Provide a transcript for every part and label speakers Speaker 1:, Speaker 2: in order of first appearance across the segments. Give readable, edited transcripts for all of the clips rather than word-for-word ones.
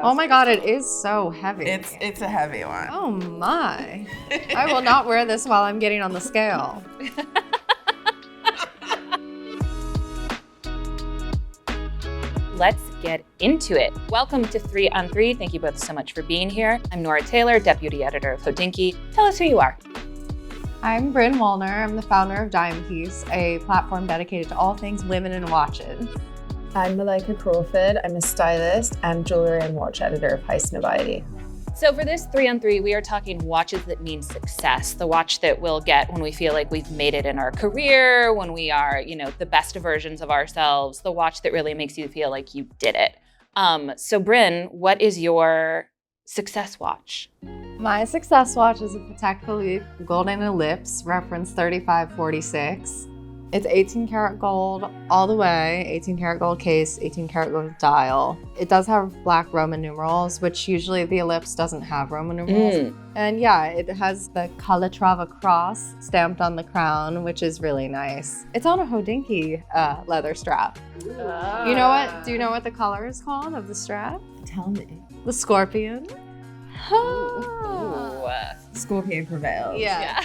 Speaker 1: Oh my God, it is so heavy.
Speaker 2: It's a heavy one.
Speaker 1: Oh my. I will not wear this while I'm getting on the scale.
Speaker 3: Let's get into it. Welcome to 3 on 3. Thank you both so much for being here. I'm Nora Taylor, Deputy Editor of Hodinkee. Tell us who you are.
Speaker 1: I'm Bryn Woolner. I'm the founder of Dimepiece, a platform dedicated to all things women and watches.
Speaker 2: I'm Malika Crawford. I'm a stylist and jewelry and watch editor of Heist Noviety.
Speaker 3: So for this 3 on 3, we are talking watches that mean success, the watch that we'll get when we feel like we've made it in our career, when we are, the best versions of ourselves, the watch that really makes you feel like you did it. So Bryn, what is your success watch?
Speaker 1: My success watch is a Patek Philippe Golden Ellipse, reference 3546. It's 18 karat gold all the way, 18 karat gold case, 18 karat gold dial. It does have black Roman numerals, which usually the Ellipse doesn't have Roman numerals. And yeah, it has the Calatrava cross stamped on the crown, which is really nice. It's on a Hodinkee leather strap. You know what? Do you know what the color is called of the strap?
Speaker 2: Tell me.
Speaker 1: The scorpion.
Speaker 3: Ooh.
Speaker 2: Scorpio prevails.
Speaker 1: Yeah.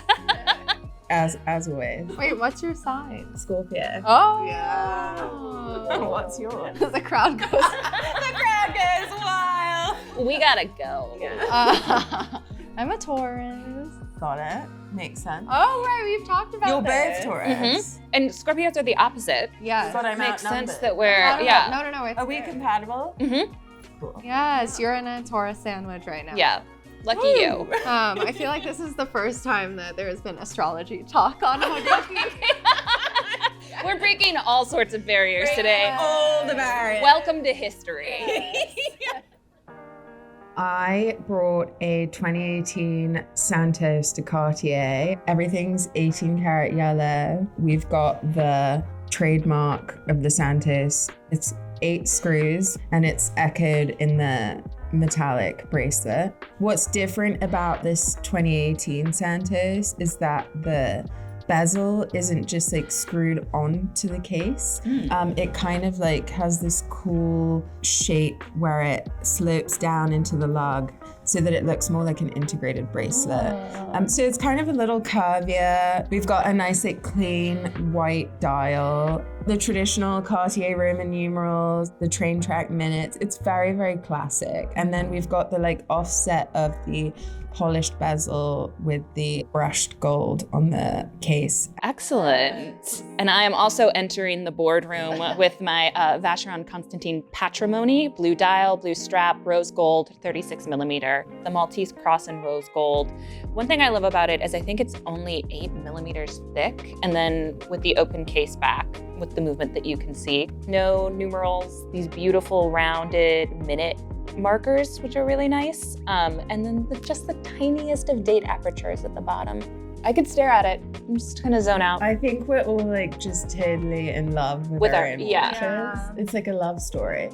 Speaker 2: As always.
Speaker 1: Wait, what's your sign?
Speaker 2: Scorpio.
Speaker 1: Oh.
Speaker 2: Yeah. What's yours?
Speaker 1: The crowd goes.
Speaker 2: The crowd goes wild.
Speaker 3: We gotta go.
Speaker 1: I'm a Taurus.
Speaker 2: Got it. Makes sense.
Speaker 1: Oh, right, we've talked about
Speaker 2: You're
Speaker 1: this.
Speaker 2: both Taurus.
Speaker 3: And Scorpios are the opposite.
Speaker 1: Yes.
Speaker 2: But I'm
Speaker 3: Makes
Speaker 2: outnumbered.
Speaker 3: sense that we're,
Speaker 1: No, it's
Speaker 2: Are we
Speaker 1: good.
Speaker 2: compatible?
Speaker 3: Mm-hmm.
Speaker 2: Cool.
Speaker 1: Yes, you're in a Taurus sandwich right now.
Speaker 3: Yeah. Lucky you.
Speaker 1: I feel like this is the first time that there has been astrology talk on Hodinkee.
Speaker 3: We're breaking all sorts of barriers today.
Speaker 2: All the barriers.
Speaker 3: Welcome to history.
Speaker 2: I brought a 2018 Santos De Cartier. Everything's 18 karat yellow. We've got the trademark of the Santos. It's 8 screws and it's echoed in the metallic bracelet. What's different about this 2018 Santos is that the bezel isn't just like screwed onto the case. It kind of like has this cool shape where it slopes down into the lug so that it looks more like an integrated bracelet. So it's kind of a little curvier. We've got a nice like clean white dial, the traditional Cartier Roman numerals, the train track minutes. It's very, very classic. And then we've got the like offset of the polished bezel with the brushed gold on the case.
Speaker 3: Excellent. And I am also entering the boardroom with my Vacheron Constantin Patrimony, blue dial, blue strap, rose gold, 36 millimeter, the Maltese cross and rose gold. One thing I love about it is I think it's only 8 millimeters thick. And then with the open case back, with the movement that you can see, no numerals, these beautiful rounded minute markers, which are really nice. And then just the tiniest of date apertures at the bottom. I could stare at it. I'm just gonna zone out.
Speaker 2: I think we're all like just totally in love with our own watches.
Speaker 1: Yeah.
Speaker 2: It's like a love story.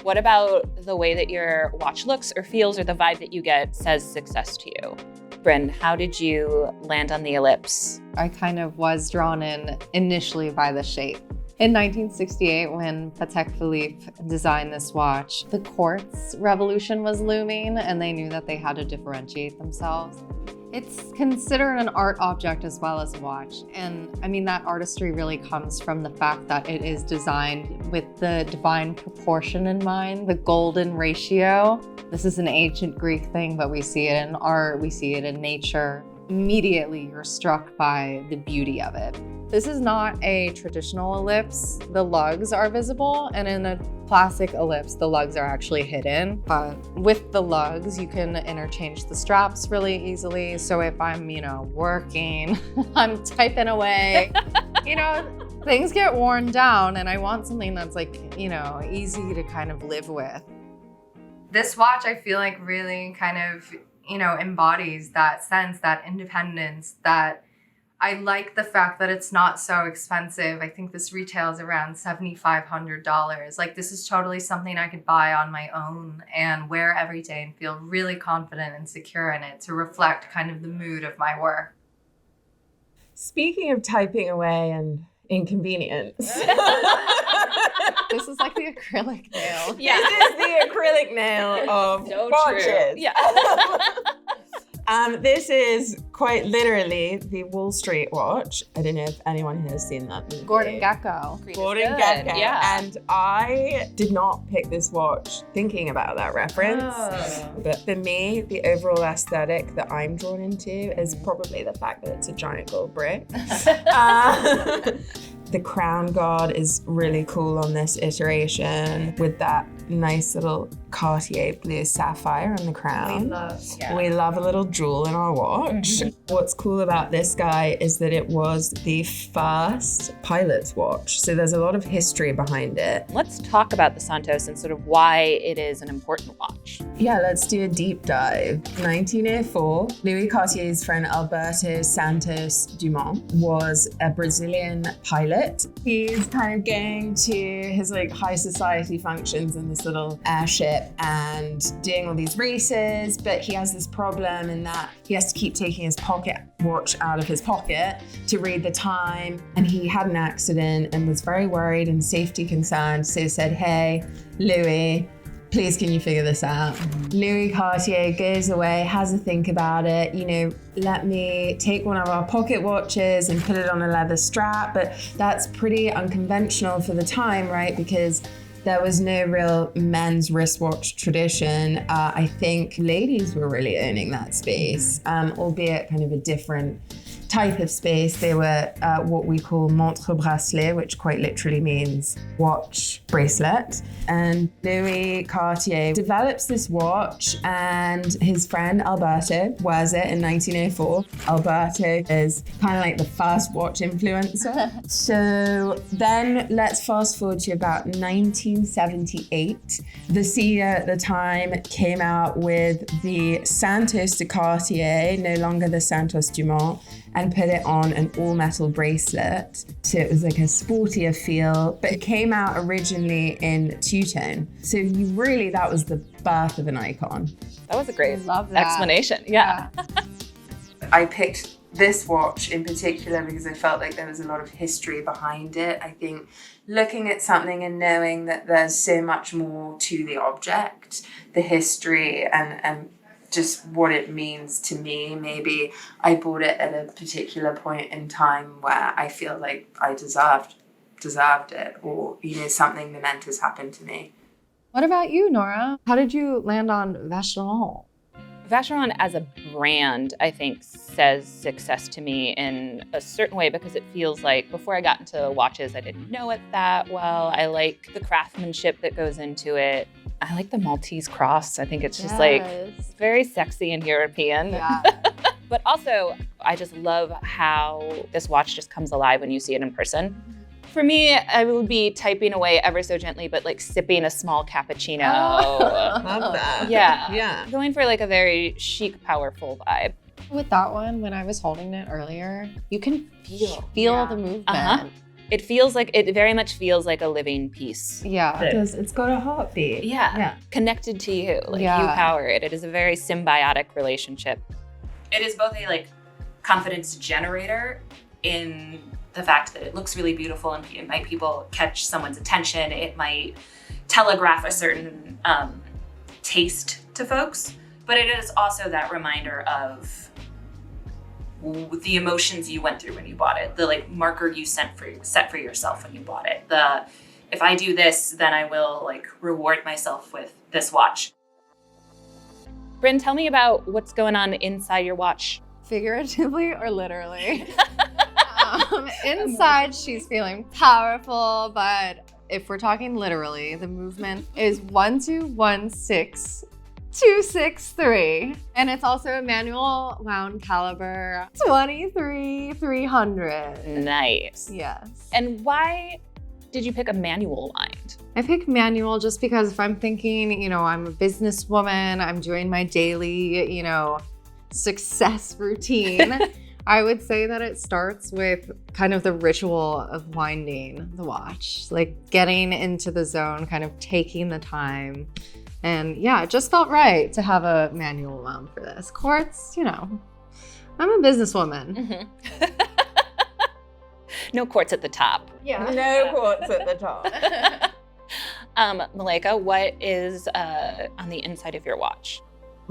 Speaker 3: What about the way that your watch looks or feels or the vibe that you get says success to you? Bryn, how did you land on the Ellipse?
Speaker 1: I kind of was drawn in initially by the shape. In 1968, when Patek Philippe designed this watch, the quartz revolution was looming and they knew that they had to differentiate themselves. It's considered an art object as well as a watch. And I mean, that artistry really comes from the fact that it is designed with the divine proportion in mind, the golden ratio. This is an ancient Greek thing, but we see it in art, we see it in nature. Immediately, you're struck by the beauty of it. This is not a traditional ellipse. The lugs are visible, and in a classic ellipse, the lugs are actually hidden. But with the lugs, you can interchange the straps really easily. So if I'm, working, I'm typing away, things get worn down, and I want something that's easy to kind of live with. This watch, I feel like really kind of, embodies that sense, that independence, that I like the fact that it's not so expensive. I think this retails around $7,500. Like, this is totally something I could buy on my own and wear every day and feel really confident and secure in it to reflect kind of the mood of my work.
Speaker 2: Speaking of typing away and inconvenience.
Speaker 1: This is like the acrylic nail.
Speaker 3: Yeah.
Speaker 2: This is the acrylic nail of
Speaker 3: So
Speaker 2: watches.
Speaker 3: true. Yeah.
Speaker 2: This is quite literally the Wall Street watch. I don't know if anyone here has seen that movie.
Speaker 1: Gordon Gekko.
Speaker 2: Gordon
Speaker 3: Good.
Speaker 2: Gekko.
Speaker 3: Yeah.
Speaker 2: And I did not pick this watch thinking about that reference.
Speaker 3: Oh.
Speaker 2: But for me, the overall aesthetic that I'm drawn into is probably the fact that it's a giant gold brick. The crown guard is really cool on this iteration with that nice little Cartier blue sapphire on the crown. We love a little jewel in our watch. What's cool about this guy is that it was the first pilot's watch. So there's a lot of history behind it.
Speaker 3: Let's talk about the Santos and sort of why it is an important watch.
Speaker 2: Yeah, let's do a deep dive. 1904, Louis Cartier's friend Alberto Santos Dumont was a Brazilian pilot. He's kind of going to his like high society functions in this little airship and doing all these races, but he has this problem in that he has to keep taking his pocket watch out of his pocket to read the time. And he had an accident and was very worried and safety concerned. So said, hey, Louis, please can you figure this out? Louis Cartier goes away, has a think about it, let me take one of our pocket watches and put it on a leather strap. But that's pretty unconventional for the time, right? Because there was no real men's wristwatch tradition. I think ladies were really owning that space, albeit kind of a different type of space. They were what we call montre bracelet, which quite literally means watch bracelet. And Louis Cartier develops this watch and his friend Alberto wears it in 1904. Alberto is kind of like the first watch influencer. So then let's fast forward to about 1978. The CEO at the time came out with the Santos De Cartier, no longer the Santos Dumont, and put it on an all-metal bracelet. So it was like a sportier feel, but it came out originally in two-tone. So that was the birth of an icon.
Speaker 3: That was a great
Speaker 1: Love that.
Speaker 3: explanation. Yeah.
Speaker 2: I picked this watch in particular because I felt like there was a lot of history behind it. I think looking at something and knowing that there's so much more to the object, the history and just what it means to me. Maybe I bought it at a particular point in time where I feel like I deserved it, or something momentous happened to me.
Speaker 1: What about you, Nora? How did you land on Vacheron?
Speaker 3: Vacheron as a brand, I think, says success to me in a certain way because it feels like before I got into watches, I didn't know it that well. I like the craftsmanship that goes into it. I like the Maltese cross. I think it's just like very sexy and European.
Speaker 1: Yeah.
Speaker 3: But also, I just love how this watch just comes alive when you see it in person. For me, I would be typing away ever so gently, but like sipping a small cappuccino.
Speaker 2: Love that.
Speaker 3: Yeah. Going for like a very chic, powerful vibe.
Speaker 1: With that one, when I was holding it earlier, you can feel the movement.
Speaker 3: It very much feels like a living piece.
Speaker 1: Yeah.
Speaker 2: Because it's got a heartbeat.
Speaker 3: Yeah. Connected to you. You power it. It is a very symbiotic relationship. It is both a confidence generator in the fact that it looks really beautiful and it might catch someone's attention. It might telegraph a certain taste to folks, but it is also that reminder of the emotions you went through when you bought it, the marker you set for yourself when you bought it. If I do this, then I will reward myself with this watch. Bryn, tell me about what's going on inside your watch.
Speaker 1: Figuratively or literally? Inside, she's feeling powerful, but if we're talking literally, the movement is 1216263, and it's also a manual wound caliber 23,300.
Speaker 3: Nice.
Speaker 1: Yes.
Speaker 3: And why did you pick a manual wind?
Speaker 1: I pick manual just because if I'm thinking, I'm a businesswoman, I'm doing my daily, success routine. I would say that it starts with kind of the ritual of winding the watch, getting into the zone, kind of taking the time. And yeah, it just felt right to have a manual wound for this. Quartz, I'm a businesswoman.
Speaker 3: Mm-hmm. No quartz at the top.
Speaker 1: Yeah.
Speaker 2: No quartz at the top.
Speaker 3: Malika, what is on the inside of your watch?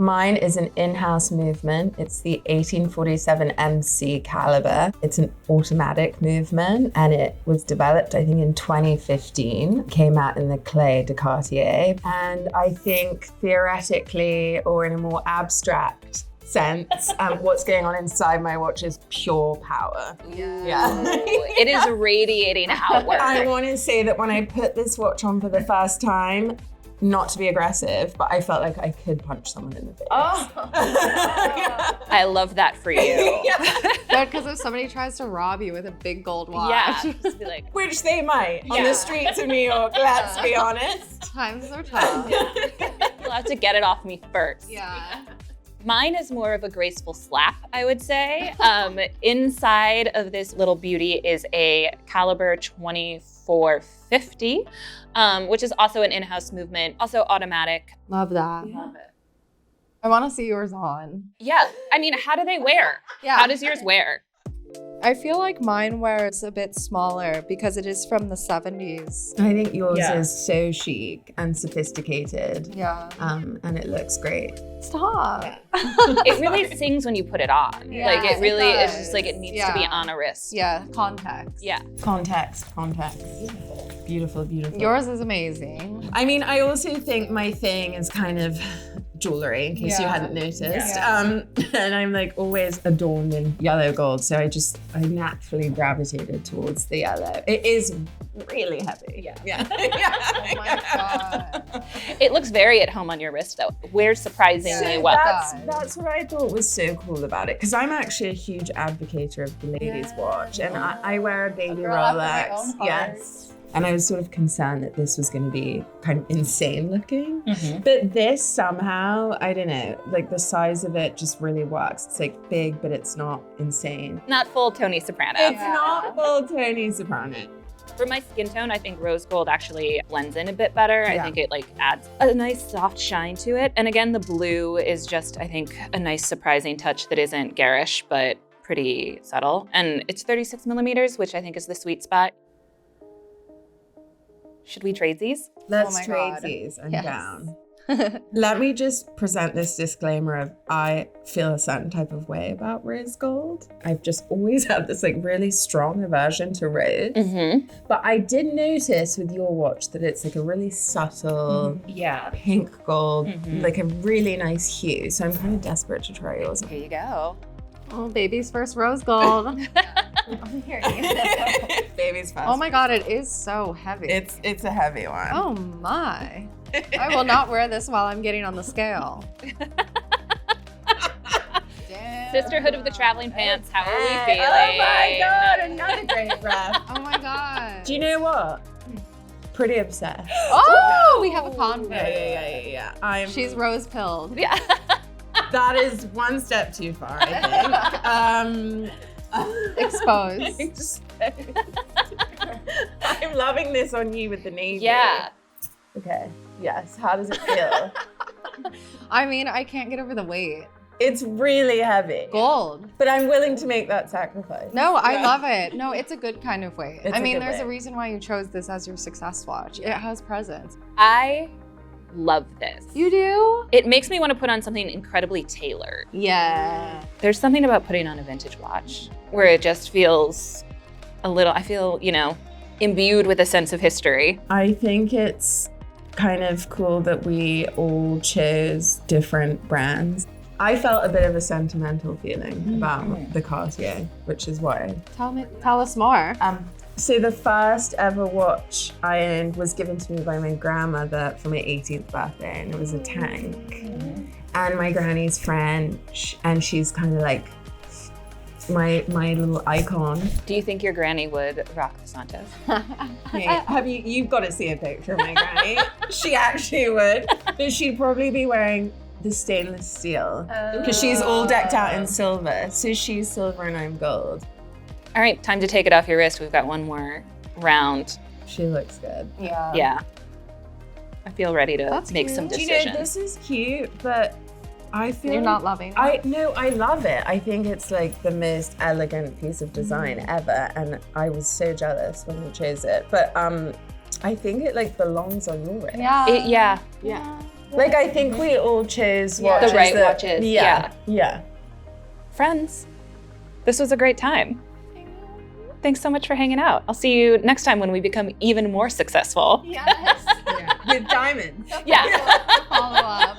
Speaker 2: Mine is an in-house movement. It's the 1847 MC caliber. It's an automatic movement and it was developed, I think, in 2015. Came out in the Santos De Cartier. And I think theoretically, or in a more abstract sense, what's going on inside my watch is pure power. Yeah.
Speaker 3: It is radiating outward.
Speaker 2: I want to say that when I put this watch on for the first time, not to be aggressive, but I felt like I could punch someone in the face.
Speaker 3: I love that for you.
Speaker 1: Because if somebody tries to rob you with a big gold watch,
Speaker 3: Yeah, just be like,
Speaker 2: Which they might on the streets of New York, let's be honest.
Speaker 1: times are tough.
Speaker 3: you'll have to get it off me first.
Speaker 1: Yeah.
Speaker 3: Mine is more of a graceful slap, I would say. Inside of this little beauty is a caliber 2450, which is also an in-house movement, also automatic.
Speaker 1: Love that. Love it. I want to see yours on.
Speaker 3: Yeah, I mean, how do they wear?
Speaker 1: Yeah.
Speaker 3: How does yours wear?
Speaker 1: I feel like mine wears a bit smaller because it is from the 70s.
Speaker 2: I think yours is so chic and sophisticated.
Speaker 1: Yeah.
Speaker 2: And it looks great.
Speaker 1: Stop.
Speaker 3: It really sings when you put it on.
Speaker 1: Yeah,
Speaker 3: like it really
Speaker 1: it
Speaker 3: is just like it needs
Speaker 1: does.
Speaker 3: to be
Speaker 1: Yeah.
Speaker 3: on a wrist.
Speaker 1: Yeah, context.
Speaker 3: Yeah.
Speaker 2: Context. Beautiful, beautiful.
Speaker 1: Yours is amazing.
Speaker 2: I mean, I also think my thing is kind of jewelry, in case you
Speaker 1: Yeah.
Speaker 2: hadn't noticed.
Speaker 1: Yeah.
Speaker 2: And I'm like always adorned in yellow gold, so I naturally gravitated towards the yellow. It is really heavy. Yeah.
Speaker 1: Oh my God.
Speaker 3: It looks very at home on your wrist though. Wears surprisingly well.
Speaker 2: That's what I thought was so cool about it, because I'm actually a huge advocate of the ladies' watch, and I wear a baby
Speaker 1: girl after my
Speaker 2: Rolex.
Speaker 1: own heart.
Speaker 2: Yes. And I was sort of concerned that this was going to be kind of insane looking. But this somehow, I don't know, like the size of it just really works. It's like big, but it's not insane.
Speaker 3: Not full Tony Soprano.
Speaker 2: It's not full Tony Soprano.
Speaker 3: For my skin tone, I think rose gold actually blends in a bit better. I
Speaker 2: Yeah.
Speaker 3: think it like adds a nice soft shine to it. And again, the blue is just, I think, a nice surprising touch that isn't garish, but pretty subtle. And it's 36 millimeters, which I think is the sweet spot. Should we trade these?
Speaker 2: Let's
Speaker 1: my
Speaker 2: trade
Speaker 1: God.
Speaker 2: these. I'm
Speaker 1: Yes.
Speaker 2: down. Let me just present this disclaimer of I feel a certain type of way about rose gold. I've just always had this like really strong aversion to rose. But I did notice with your watch that it's like a really subtle
Speaker 3: Yeah.
Speaker 2: pink gold, like a really nice hue. So I'm kind of desperate to try yours.
Speaker 3: Here you go.
Speaker 1: Oh, baby's first rose gold.
Speaker 2: Baby's fast.
Speaker 1: Oh my God, it is so heavy.
Speaker 2: It's a heavy one.
Speaker 1: Oh my. I will not wear this while I'm getting on the scale. Damn.
Speaker 3: Sisterhood of the traveling pants. How are we feeling?
Speaker 2: Oh my God, another great breath.
Speaker 1: Oh my God.
Speaker 2: Do you know what? Pretty obsessed.
Speaker 1: Oh, we have a conflict.
Speaker 2: Yeah.
Speaker 1: She's rose pilled.
Speaker 3: Yeah.
Speaker 2: That is one step too far, I think.
Speaker 1: Exposed.
Speaker 2: I'm loving this on you with the navy.
Speaker 3: Yeah.
Speaker 2: Okay. Yes. How does it feel?
Speaker 1: I mean, I can't get over the weight.
Speaker 2: It's really heavy.
Speaker 1: Gold.
Speaker 2: But I'm willing to make that sacrifice.
Speaker 1: No, I love it. No, it's a good kind of weight.
Speaker 2: It's
Speaker 1: I
Speaker 2: a
Speaker 1: mean,
Speaker 2: good
Speaker 1: there's
Speaker 2: weight.
Speaker 1: a reason why you chose this as your success watch. It has presence.
Speaker 3: I love this.
Speaker 1: You do?
Speaker 3: It makes me want to put on something incredibly tailored.
Speaker 1: Yeah.
Speaker 3: There's something about putting on a vintage watch where it just feels a little, I feel, imbued with a sense of history.
Speaker 2: I think it's kind of cool that we all chose different brands. I felt a bit of a sentimental feeling about the Cartier, which is why.
Speaker 1: Tell us more.
Speaker 2: So the first ever watch I owned was given to me by my grandmother for my 18th birthday, and it was a tank. And my granny's French, and she's kind of like my little icon.
Speaker 3: Do you think your granny would rock the Santos?
Speaker 2: You've got to see a picture of my granny. She actually would, but she'd probably be wearing the stainless steel because she's all decked out in silver. So she's silver and I'm gold.
Speaker 3: All right, time to take it off your wrist. We've got one more round.
Speaker 2: She looks good.
Speaker 3: Yeah. I feel ready to
Speaker 1: That's
Speaker 3: make
Speaker 1: cute.
Speaker 3: some
Speaker 2: Do
Speaker 3: decisions.
Speaker 2: you know, this is cute, but I feel
Speaker 1: You're not loving it?
Speaker 2: I love it. I think it's like the most elegant piece of design ever, and I was so jealous when you chose it. But I think it like belongs on your wrist.
Speaker 1: Yeah.
Speaker 3: Yeah.
Speaker 2: Like I think we all chose watches
Speaker 3: The right watches.
Speaker 2: Yeah.
Speaker 3: Friends, this was a great time. Thanks so much for hanging out. I'll see you next time when we become even more successful.
Speaker 1: Yes.
Speaker 2: With diamonds.
Speaker 3: Yeah.
Speaker 1: Follow up.